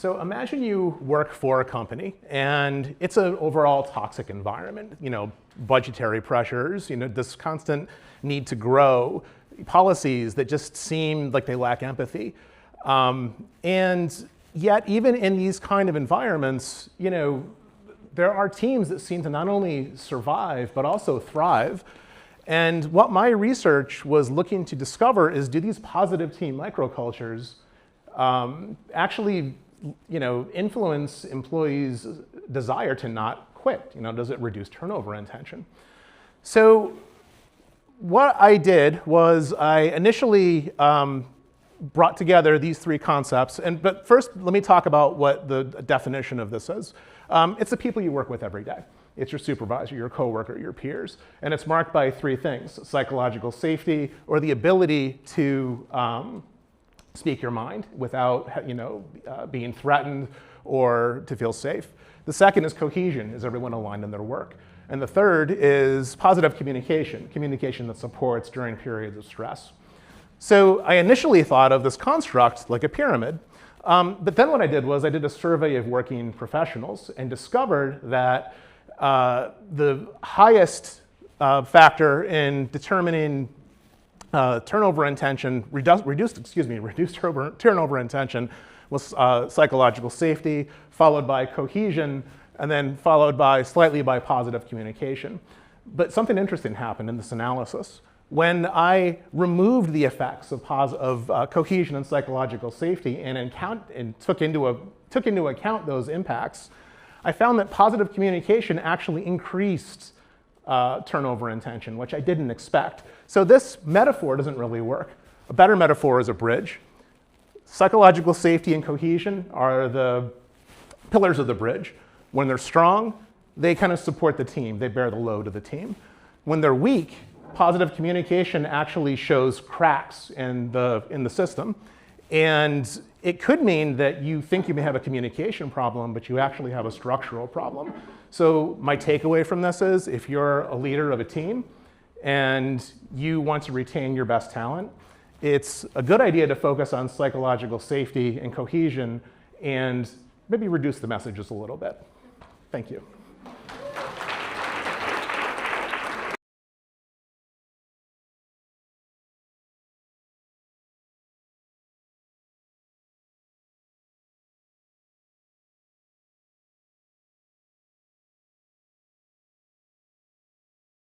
So imagine you work for a company and it's an overall toxic environment, budgetary pressures, this constant need to grow, policies that just seem like they lack empathy. And yet even in these kind of environments, there are teams that seem to not only survive, but also thrive. And what my research was looking to discover is, do these positive team microcultures actually influence employees' desire to not quit? Does it reduce turnover and tension? So what I did was I initially brought together these three concepts. But first, let me talk about what the definition of this is. It's the people you work with every day. It's your supervisor, your coworker, your peers. And it's marked by three things: psychological safety, or the ability to speak your mind without being threatened or to feel safe. The second is cohesion. Is everyone aligned in their work? And the third is positive communication, communication that supports during periods of stress. So I initially thought of this construct like a pyramid. But then what I did was I did a survey of working professionals and discovered that the highest factor in determining turnover and tension, reduced turnover and tension was psychological safety, followed by cohesion, and then followed by slightly by positive communication. But something interesting happened in this analysis. When I removed the effects of cohesion and psychological safety and took into account those impacts, I found that positive communication actually increased turnover and tension, which I didn't expect. So this metaphor doesn't really work. A better metaphor is a bridge. Psychological safety and cohesion are the pillars of the bridge. When they're strong, they kind of support the team. They bear the load of the team. When they're weak, positive communication actually shows cracks in the system. And it could mean that you think you may have a communication problem, but you actually have a structural problem. So my takeaway from this is, if you're a leader of a team and you want to retain your best talent, it's a good idea to focus on psychological safety and cohesion and maybe reduce the messages a little bit. Thank you.